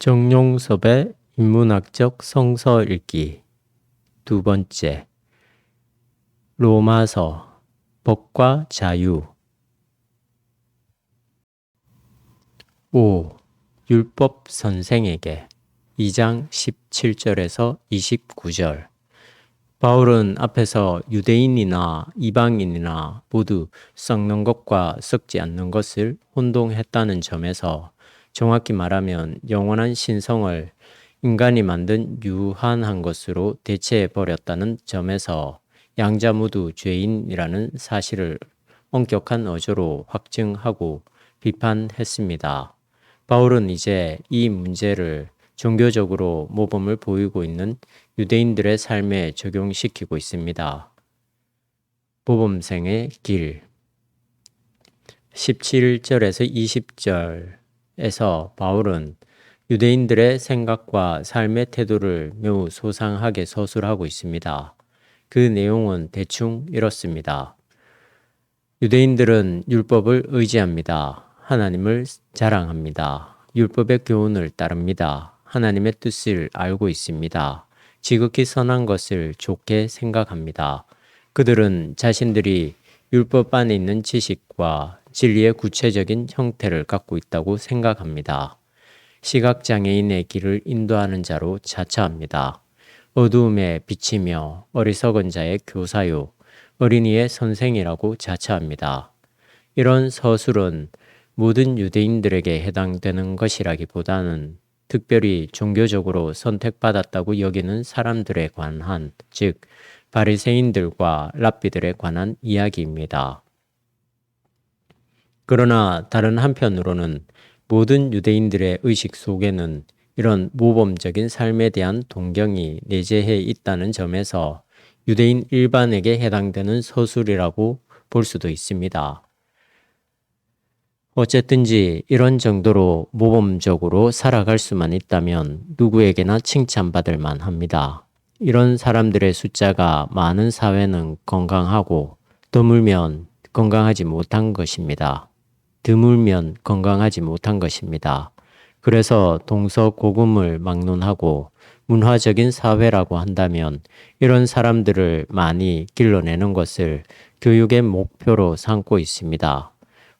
정용섭의 인문학적 성서 읽기 두 번째 로마서 법과 자유 5. 율법 선생에게 2장 17절에서 29절 바울은 앞에서 유대인이나 이방인이나 모두 썩는 것과 썩지 않는 것을 혼동했다는 점에서 정확히 말하면 영원한 신성을 인간이 만든 유한한 것으로 대체해버렸다는 점에서 양자 모두 죄인이라는 사실을 엄격한 어조로 확증하고 비판했습니다. 바울은 이제 이 문제를 종교적으로 모범을 보이고 있는 유대인들의 삶에 적용시키고 있습니다. 모범생의 길 17절에서 20절에서 바울은 유대인들의 생각과 삶의 태도를 매우 소상하게 서술하고 있습니다. 그 내용은 대충 이렇습니다. 유대인들은 율법을 의지합니다. 하나님을 자랑합니다. 율법의 교훈을 따릅니다. 하나님의 뜻을 알고 있습니다. 지극히 선한 것을 좋게 생각합니다. 그들은 자신들이 율법 안에 있는 지식과 진리의 구체적인 형태를 갖고 있다고 생각합니다. 시각장애인의 길을 인도하는 자로 자처합니다. 어두움의 빛이며 어리석은 자의 교사요, 어린이의 선생이라고 자처합니다. 이런 서술은 모든 유대인들에게 해당되는 것이라기보다는 특별히 종교적으로 선택받았다고 여기는 사람들에 관한, 즉 바리새인들과 랍비들에 관한 이야기입니다. 그러나 다른 한편으로는 모든 유대인들의 의식 속에는 이런 모범적인 삶에 대한 동경이 내재해 있다는 점에서 유대인 일반에게 해당되는 서술이라고 볼 수도 있습니다. 어쨌든지 이런 정도로 모범적으로 살아갈 수만 있다면 누구에게나 칭찬받을 만합니다. 이런 사람들의 숫자가 많은 사회는 건강하고 드물면 건강하지 못한 것입니다. 그래서 동서고금을 막론하고 문화적인 사회라고 한다면 이런 사람들을 많이 길러내는 것을 교육의 목표로 삼고 있습니다.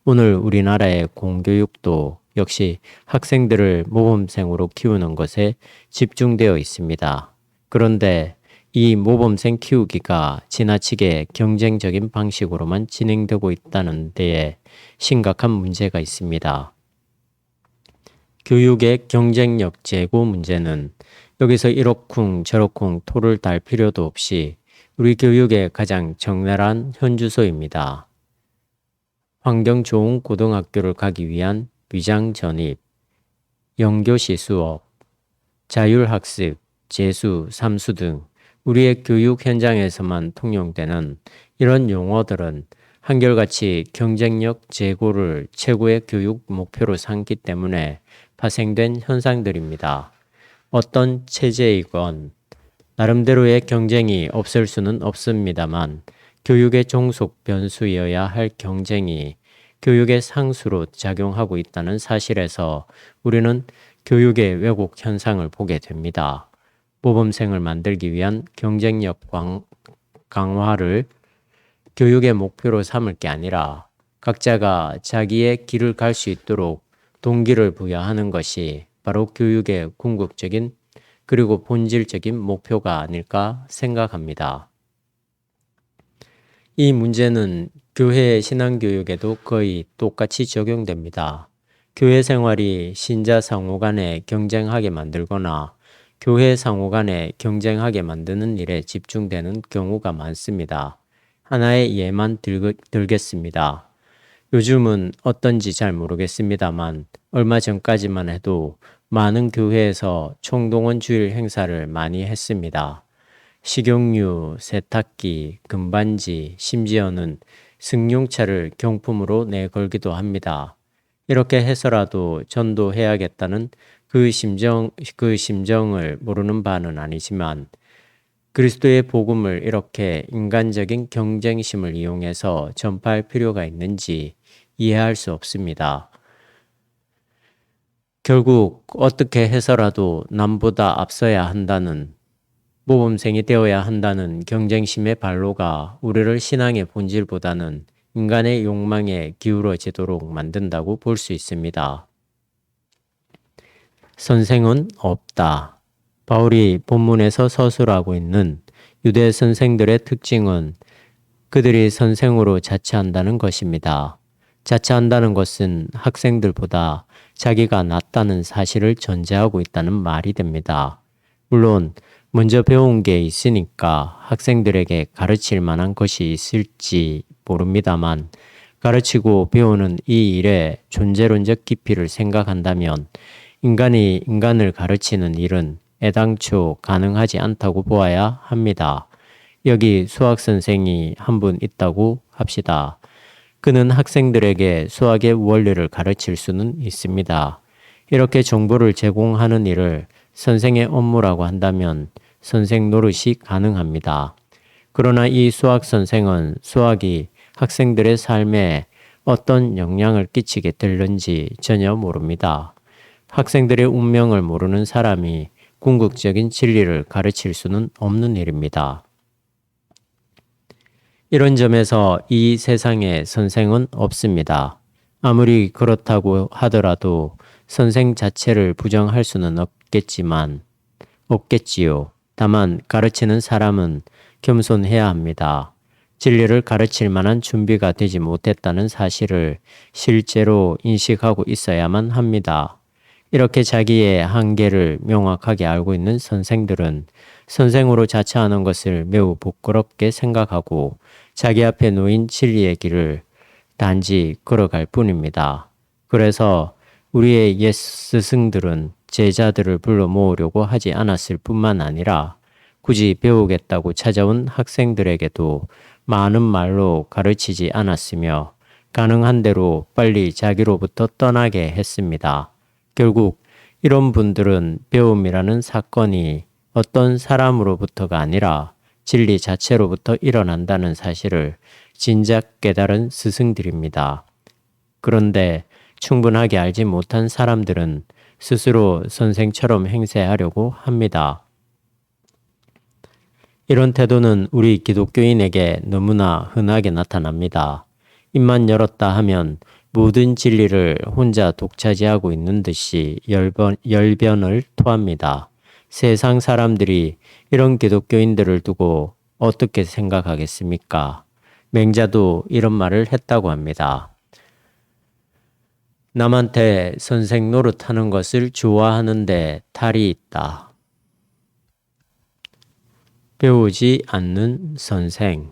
오늘 우리나라의 공교육도 역시 학생들을 모범생으로 키우는 것에 집중되어 있습니다. 그런데 이 모범생 키우기가 지나치게 경쟁적인 방식으로만 진행되고 있다는 데에 심각한 문제가 있습니다. 교육의 경쟁력 제고 문제는 여기서 이러쿵 저러쿵 토를 달 필요도 없이 우리 교육의 가장 적나라한 현주소입니다. 환경 좋은 고등학교를 가기 위한 위장 전입, 영교시 수업, 자율학습, 재수, 삼수 등 우리의 교육 현장에서만 통용되는 이런 용어들은 한결같이 경쟁력 제고를 최고의 교육 목표로 삼기 때문에 파생된 현상들입니다. 어떤 체제이건 나름대로의 경쟁이 없을 수는 없습니다만 교육의 종속 변수여야 할 경쟁이 교육의 상수로 작용하고 있다는 사실에서 우리는 교육의 왜곡 현상을 보게 됩니다. 모범생을 만들기 위한 경쟁력 강화를 교육의 목표로 삼을 게 아니라 각자가 자기의 길을 갈 수 있도록 동기를 부여하는 것이 바로 교육의 궁극적인 그리고 본질적인 목표가 아닐까 생각합니다. 이 문제는 교회의 신앙교육에도 거의 똑같이 적용됩니다. 교회 생활이 신자 상호 간에 경쟁하게 만들거나 교회 상호 간에 경쟁하게 만드는 일에 집중되는 경우가 많습니다. 하나의 예만 들겠습니다. 요즘은 어떤지 잘 모르겠습니다만 얼마 전까지만 해도 많은 교회에서 총동원 주일 행사를 많이 했습니다. 식용유, 세탁기, 금반지, 심지어는 승용차를 경품으로 내걸기도 합니다. 이렇게 해서라도 전도해야겠다는 그 심정을 모르는 바는 아니지만 그리스도의 복음을 이렇게 인간적인 경쟁심을 이용해서 전파할 필요가 있는지 이해할 수 없습니다. 결국 어떻게 해서라도 남보다 앞서야 한다는, 모범생이 되어야 한다는 경쟁심의 발로가 우리를 신앙의 본질보다는 인간의 욕망에 기울어지도록 만든다고 볼 수 있습니다. 선생은 없다. 바울이 본문에서 서술하고 있는 유대 선생들의 특징은 그들이 선생으로 자처한다는 것입니다. 자처한다는 것은 학생들보다 자기가 낫다는 사실을 전제하고 있다는 말이 됩니다. 물론 먼저 배운 게 있으니까 학생들에게 가르칠 만한 것이 있을지 모릅니다만 가르치고 배우는 이 일의 존재론적 깊이를 생각한다면 인간이 인간을 가르치는 일은 애당초 가능하지 않다고 보아야 합니다. 여기 수학 선생이 한 분 있다고 합시다. 그는 학생들에게 수학의 원리를 가르칠 수는 있습니다. 이렇게 정보를 제공하는 일을 선생의 업무라고 한다면 선생 노릇이 가능합니다. 그러나 이 수학 선생은 수학이 학생들의 삶에 어떤 영향을 끼치게 될는지 전혀 모릅니다. 학생들의 운명을 모르는 사람이 궁극적인 진리를 가르칠 수는 없는 일입니다. 이런 점에서 이 세상에 선생은 없습니다. 아무리 그렇다고 하더라도 선생 자체를 부정할 수는 없겠지요. 다만 가르치는 사람은 겸손해야 합니다. 진리를 가르칠 만한 준비가 되지 못했다는 사실을 실제로 인식하고 있어야만 합니다. 이렇게 자기의 한계를 명확하게 알고 있는 선생들은 선생으로 자처하는 것을 매우 부끄럽게 생각하고 자기 앞에 놓인 진리의 길을 단지 걸어갈 뿐입니다. 그래서 우리의 옛 스승들은 제자들을 불러 모으려고 하지 않았을 뿐만 아니라 굳이 배우겠다고 찾아온 학생들에게도 많은 말로 가르치지 않았으며 가능한 대로 빨리 자기로부터 떠나게 했습니다. 결국 이런 분들은 배움이라는 사건이 어떤 사람으로부터가 아니라 진리 자체로부터 일어난다는 사실을 진작 깨달은 스승들입니다. 그런데 충분하게 알지 못한 사람들은 스스로 선생처럼 행세하려고 합니다. 이런 태도는 우리 기독교인에게 너무나 흔하게 나타납니다. 입만 열었다 하면 모든 진리를 혼자 독차지하고 있는 듯이 열변을 토합니다. 세상 사람들이 이런 기독교인들을 두고 어떻게 생각하겠습니까? 맹자도 이런 말을 했다고 합니다. 남한테 선생 노릇하는 것을 좋아하는데 탈이 있다. 배우지 않는 선생.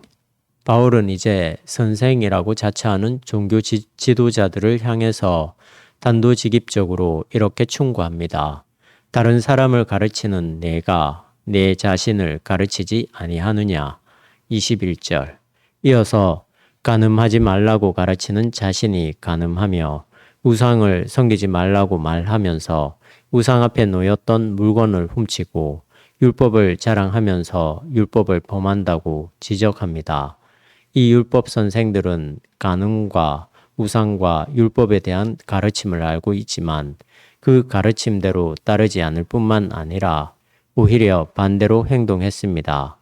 바울은 이제 선생이라고 자처하는 종교 지도자들을 향해서 단도직입적으로 이렇게 충고합니다. 다른 사람을 가르치는 내가 내 자신을 가르치지 아니하느냐. 21절. 이어서 간음하지 말라고 가르치는 자신이 간음하며 우상을 섬기지 말라고 말하면서 우상 앞에 놓였던 물건을 훔치고 율법을 자랑하면서 율법을 범한다고 지적합니다. 이 율법 선생들은 간음과 우상과 율법에 대한 가르침을 알고 있지만 그 가르침대로 따르지 않을 뿐만 아니라 오히려 반대로 행동했습니다.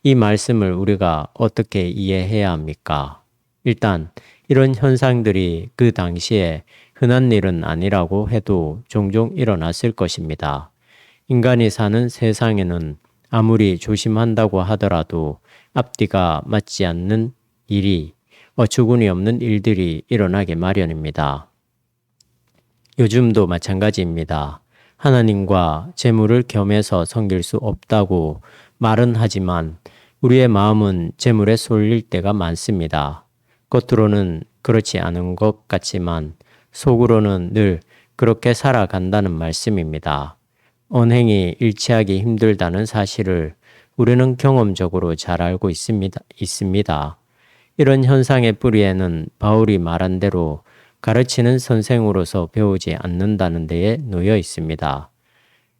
이 말씀을 우리가 어떻게 이해해야 합니까? 일단 이런 현상들이 그 당시에 흔한 일은 아니라고 해도 종종 일어났을 것입니다. 인간이 사는 세상에는 아무리 조심한다고 하더라도 앞뒤가 맞지 않는 일이 어처구니 없는 일들이 일어나게 마련입니다. 요즘도 마찬가지입니다. 하나님과 재물을 겸해서 섬길 수 없다고 말은 하지만 우리의 마음은 재물에 쏠릴 때가 많습니다. 겉으로는 그렇지 않은 것 같지만 속으로는 늘 그렇게 살아간다는 말씀입니다. 언행이 일치하기 힘들다는 사실을 우리는 경험적으로 잘 알고 있습니다. 이런 현상의 뿌리에는 바울이 말한 대로 가르치는 선생으로서 배우지 않는다는 데에 놓여 있습니다.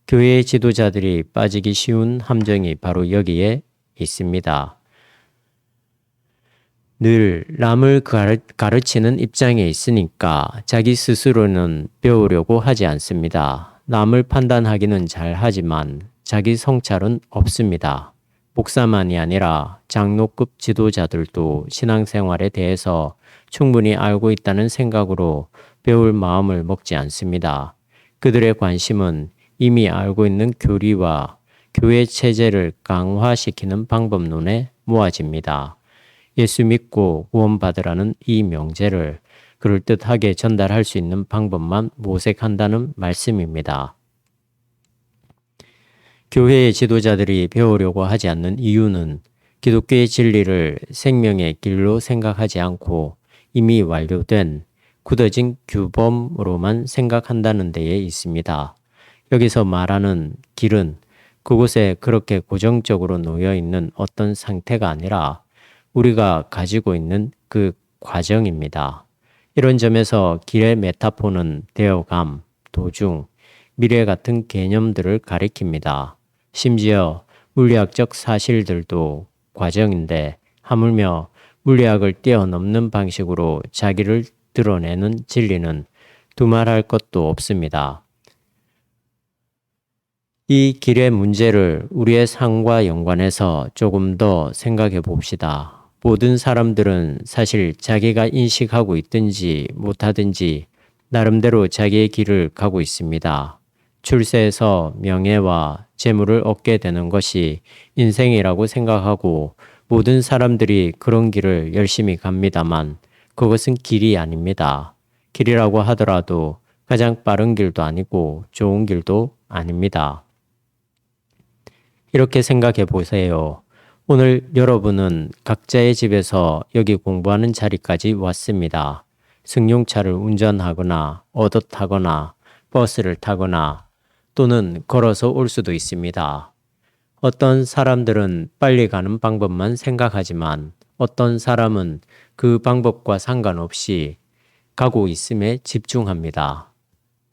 교회의 지도자들이 빠지기 쉬운 함정이 바로 여기에 있습니다. 늘 남을 가르치는 입장에 있으니까 자기 스스로는 배우려고 하지 않습니다. 남을 판단하기는 잘 하지만 자기 성찰은 없습니다. 목사만이 아니라 장로급 지도자들도 신앙생활에 대해서 충분히 알고 있다는 생각으로 배울 마음을 먹지 않습니다. 그들의 관심은 이미 알고 있는 교리와 교회 체제를 강화시키는 방법론에 모아집니다. 예수 믿고 구원받으라는 이 명제를 그럴듯하게 전달할 수 있는 방법만 모색한다는 말씀입니다. 교회의 지도자들이 배우려고 하지 않는 이유는 기독교의 진리를 생명의 길로 생각하지 않고 이미 완료된 굳어진 규범으로만 생각한다는 데에 있습니다. 여기서 말하는 길은 그곳에 그렇게 고정적으로 놓여 있는 어떤 상태가 아니라 우리가 가지고 있는 그 과정입니다. 이런 점에서 길의 메타포는 되어감, 도중, 미래 같은 개념들을 가리킵니다. 심지어 물리학적 사실들도 과정인데 하물며 물리학을 뛰어넘는 방식으로 자기를 드러내는 진리는 두말할 것도 없습니다. 이 길의 문제를 우리의 삶과 연관해서 조금 더 생각해 봅시다. 모든 사람들은 사실 자기가 인식하고 있든지 못하든지 나름대로 자기의 길을 가고 있습니다. 출세해서 명예와 재물을 얻게 되는 것이 인생이라고 생각하고 모든 사람들이 그런 길을 열심히 갑니다만 그것은 길이 아닙니다. 길이라고 하더라도 가장 빠른 길도 아니고 좋은 길도 아닙니다. 이렇게 생각해 보세요. 오늘 여러분은 각자의 집에서 여기 공부하는 자리까지 왔습니다. 승용차를 운전하거나 얻어 타거나 버스를 타거나 또는 걸어서 올 수도 있습니다. 어떤 사람들은 빨리 가는 방법만 생각하지만 어떤 사람은 그 방법과 상관없이 가고 있음에 집중합니다.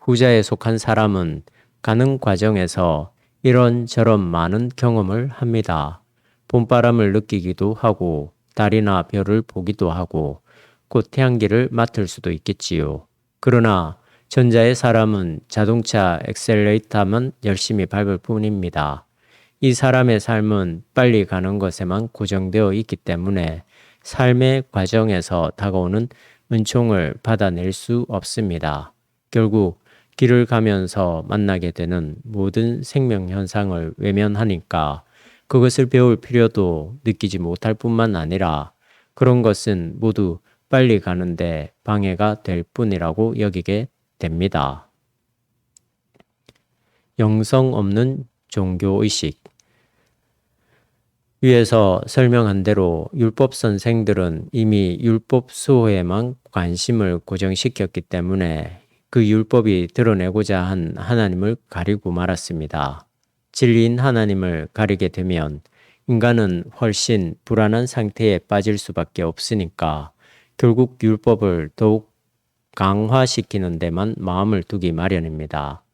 후자에 속한 사람은 가는 과정에서 이런저런 많은 경험을 합니다. 봄바람을 느끼기도 하고 달이나 별을 보기도 하고 곧 태양기를 맡을 수도 있겠지요. 그러나 전자의 사람은 자동차 엑셀레이터만 열심히 밟을 뿐입니다. 이 사람의 삶은 빨리 가는 것에만 고정되어 있기 때문에 삶의 과정에서 다가오는 은총을 받아낼 수 없습니다. 결국 길을 가면서 만나게 되는 모든 생명 현상을 외면하니까 그것을 배울 필요도 느끼지 못할 뿐만 아니라 그런 것은 모두 빨리 가는데 방해가 될 뿐이라고 여기게 됩니다. 영성 없는 종교의식. 위에서 설명한 대로 율법 선생들은 이미 율법 수호에만 관심을 고정시켰기 때문에 그 율법이 드러내고자 한 하나님을 가리고 말았습니다. 진리인 하나님을 가리게 되면 인간은 훨씬 불안한 상태에 빠질 수밖에 없으니까 결국 율법을 더욱 강화시키는 데만 마음을 두기 마련입니다.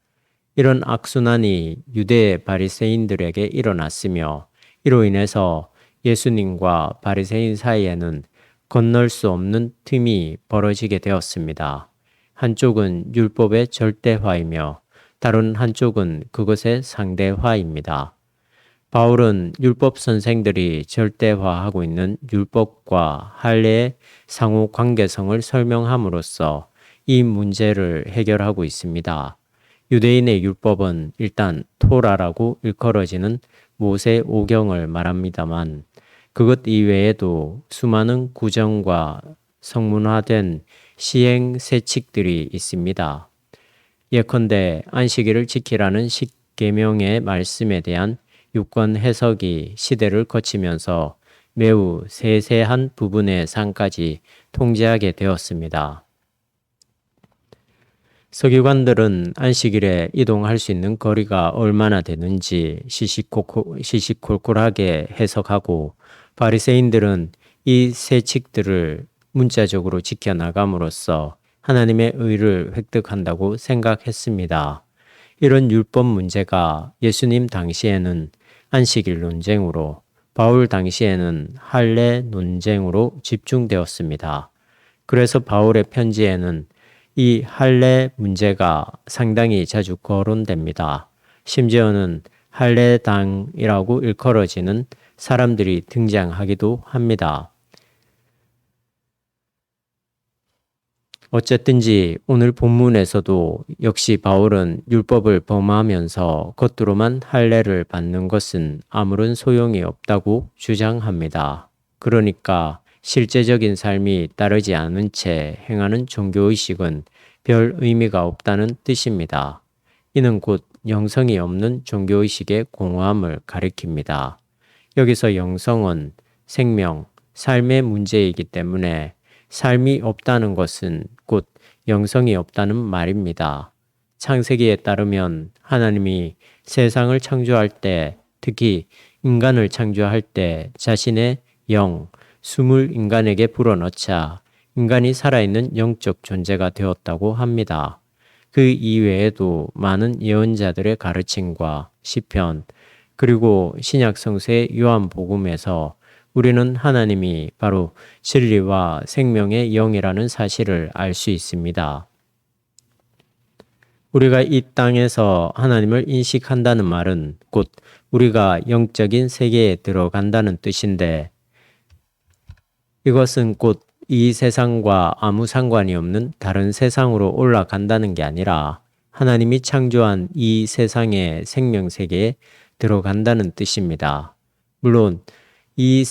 이런 악순환이 유대 바리새인들에게 일어났으며 이로 인해서 예수님과 바리새인 사이에는 건널 수 없는 틈이 벌어지게 되었습니다. 한쪽은 율법의 절대화이며 다른 한쪽은 그것의 상대화입니다. 바울은 율법 선생들이 절대화하고 있는 율법과 할례의 상호 관계성을 설명함으로써 이 문제를 해결하고 있습니다. 유대인의 율법은 일단 토라라고 일컬어지는 모세 오경을 말합니다만 그것 이외에도 수많은 구정과 성문화된 시행 세칙들이 있습니다. 예컨대 안식일을 지키라는 십계명의 말씀에 대한 유권 해석이 시대를 거치면서 매우 세세한 부분의 상까지 통제하게 되었습니다. 서기관들은 안식일에 이동할 수 있는 거리가 얼마나 되는지 시시콜콜하게 해석하고 바리새인들은 이 세칙들을 문자적으로 지켜나감으로써 하나님의 의를 획득한다고 생각했습니다. 이런 율법 문제가 예수님 당시에는 안식일 논쟁으로 바울 당시에는 할례 논쟁으로 집중되었습니다. 그래서 바울의 편지에는 이 할례 문제가 상당히 자주 거론됩니다. 심지어는 할례당이라고 일컬어지는 사람들이 등장하기도 합니다. 어쨌든지 오늘 본문에서도 역시 바울은 율법을 범하면서 겉으로만 할례를 받는 것은 아무런 소용이 없다고 주장합니다. 그러니까 실제적인 삶이 따르지 않은 채 행하는 종교의식은 별 의미가 없다는 뜻입니다. 이는 곧 영성이 없는 종교의식의 공허함을 가리킵니다. 여기서 영성은 생명, 삶의 문제이기 때문에 삶이 없다는 것은 곧 영성이 없다는 말입니다. 창세기에 따르면 하나님이 세상을 창조할 때, 특히 인간을 창조할 때 자신의 영, 숨을 인간에게 불어넣자 인간이 살아있는 영적 존재가 되었다고 합니다. 그 이외에도 많은 예언자들의 가르침과 시편, 그리고 신약 성서의 요한복음에서 우리는 하나님이 바로 진리와 생명의 영이라는 사실을 알 수 있습니다. 우리가 이 땅에서 하나님을 인식한다는 말은 곧 우리가 영적인 세계에 들어간다는 뜻인데, 이것은 곧 이 세상과 아무 상관이 없는 다른 세상으로 올라간다는 게 아니라 하나님이 창조한 이 세상의 생명 세계에 들어간다는 뜻입니다. 물론 이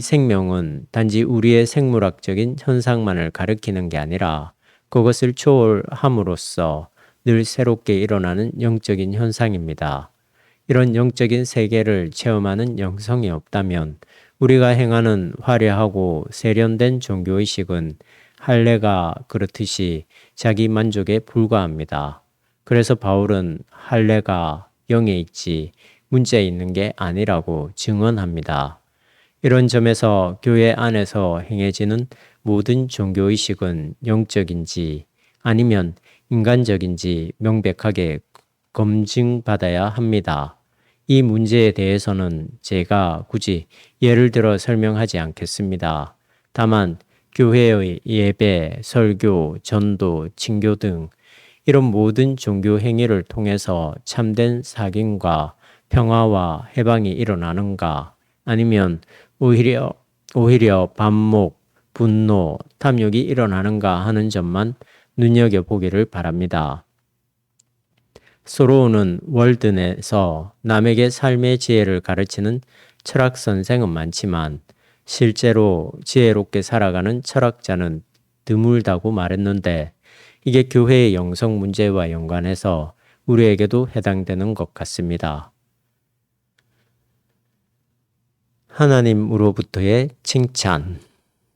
생명은 단지 우리의 생물학적인 현상만을 가리키는 게 아니라 그것을 초월함으로써 늘 새롭게 일어나는 영적인 현상입니다. 이런 영적인 세계를 체험하는 영성이 없다면 우리가 행하는 화려하고 세련된 종교의식은 할례가 그렇듯이 자기 만족에 불과합니다. 그래서 바울은 할례가 영에 있지 문자에 있는 게 아니라고 증언합니다. 이런 점에서 교회 안에서 행해지는 모든 종교의식은 영적인지 아니면 인간적인지 명백하게 검증받아야 합니다. 이 문제에 대해서는 제가 굳이 예를 들어 설명하지 않겠습니다. 다만 교회의 예배, 설교, 전도, 징교 등 이런 모든 종교 행위를 통해서 참된 사귐과 평화와 해방이 일어나는가, 아니면 오히려 반목, 분노, 탐욕이 일어나는가 하는 점만 눈여겨보기를 바랍니다. 소로우는 월든에서 남에게 삶의 지혜를 가르치는 철학 선생은 많지만 실제로 지혜롭게 살아가는 철학자는 드물다고 말했는데, 이게 교회의 영성 문제와 연관해서 우리에게도 해당되는 것 같습니다. 하나님으로부터의 칭찬.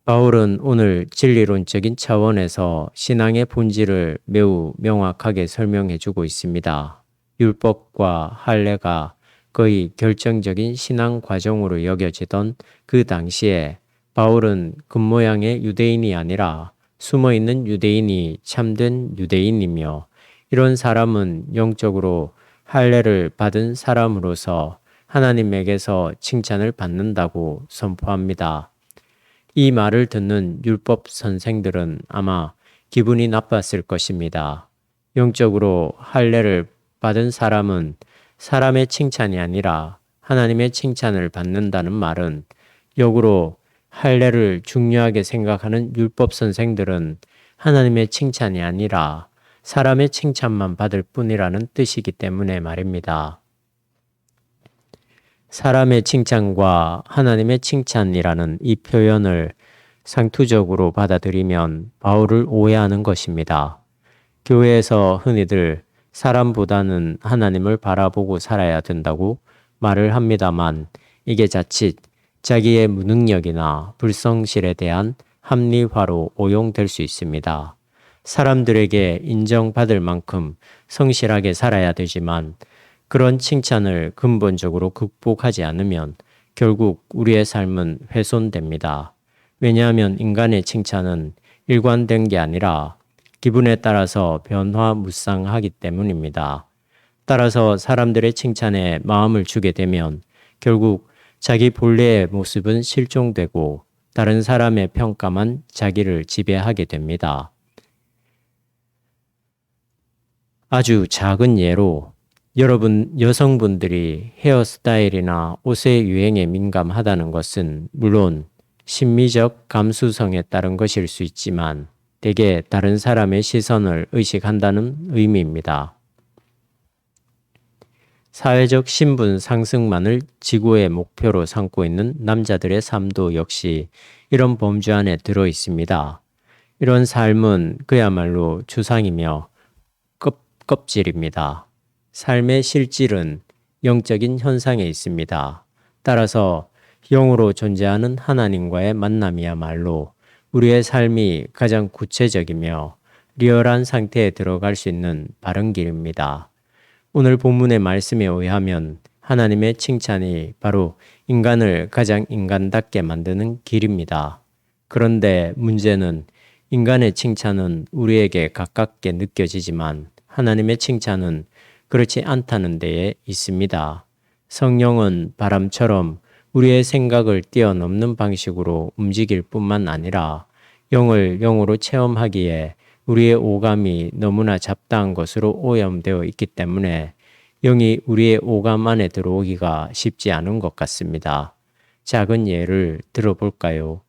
바울은 오늘 진리론적인 차원에서 신앙의 본질을 매우 명확하게 설명해주고 있습니다. 율법과 할례가 거의 결정적인 신앙 과정으로 여겨지던 그 당시에 바울은 겉모양의 유대인이 아니라 숨어있는 유대인이 참된 유대인이며, 이런 사람은 영적으로 할례를 받은 사람으로서 하나님에게서 칭찬을 받는다고 선포합니다. 이 말을 듣는 율법 선생들은 아마 기분이 나빴을 것입니다. 영적으로 할례를 받은 사람은 사람의 칭찬이 아니라 하나님의 칭찬을 받는다는 말은, 역으로 할례를 중요하게 생각하는 율법 선생들은 하나님의 칭찬이 아니라 사람의 칭찬만 받을 뿐이라는 뜻이기 때문에 말입니다. 사람의 칭찬과 하나님의 칭찬이라는 이 표현을 상투적으로 받아들이면 바울을 오해하는 것입니다. 교회에서 흔히들 사람보다는 하나님을 바라보고 살아야 된다고 말을 합니다만, 이게 자칫 자기의 무능력이나 불성실에 대한 합리화로 오용될 수 있습니다. 사람들에게 인정받을 만큼 성실하게 살아야 되지만 그런 칭찬을 근본적으로 극복하지 않으면 결국 우리의 삶은 훼손됩니다. 왜냐하면 인간의 칭찬은 일관된 게 아니라 기분에 따라서 변화무쌍하기 때문입니다. 따라서 사람들의 칭찬에 마음을 주게 되면 결국 자기 본래의 모습은 실종되고 다른 사람의 평가만 자기를 지배하게 됩니다. 아주 작은 예로 여러분 여성분들이 헤어스타일이나 옷의 유행에 민감하다는 것은 물론 심미적 감수성에 따른 것일 수 있지만 대개 다른 사람의 시선을 의식한다는 의미입니다. 사회적 신분 상승만을 지구의 목표로 삼고 있는 남자들의 삶도 역시 이런 범주 안에 들어 있습니다. 이런 삶은 그야말로 추상이며 껍질입니다. 삶의 실질은 영적인 현상에 있습니다. 따라서 영으로 존재하는 하나님과의 만남이야말로 우리의 삶이 가장 구체적이며 리얼한 상태에 들어갈 수 있는 바른 길입니다. 오늘 본문의 말씀에 의하면 하나님의 칭찬이 바로 인간을 가장 인간답게 만드는 길입니다. 그런데 문제는 인간의 칭찬은 우리에게 가깝게 느껴지지만 하나님의 칭찬은 그렇지 않다는 데에 있습니다. 성령은 바람처럼 우리의 생각을 뛰어넘는 방식으로 움직일 뿐만 아니라 영을 영으로 체험하기에 우리의 오감이 너무나 잡다한 것으로 오염되어 있기 때문에 영이 우리의 오감 안에 들어오기가 쉽지 않은 것 같습니다. 작은 예를 들어볼까요?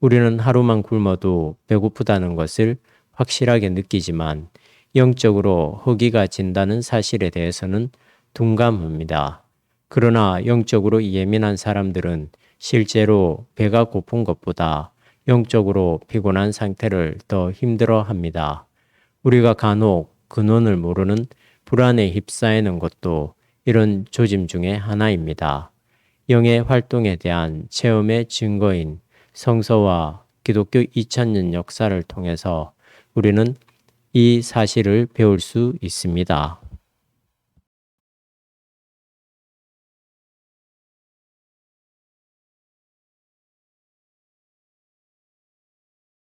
우리는 하루만 굶어도 배고프다는 것을 확실하게 느끼지만 영적으로 허기가 진다는 사실에 대해서는 둔감합니다. 그러나 영적으로 예민한 사람들은 실제로 배가 고픈 것보다 영적으로 피곤한 상태를 더 힘들어합니다. 우리가 간혹 근원을 모르는 불안에 휩싸이는 것도 이런 조짐 중에 하나입니다. 영의 활동에 대한 체험의 증거인 성서와 기독교 2000년 역사를 통해서 우리는 이 사실을 배울 수 있습니다.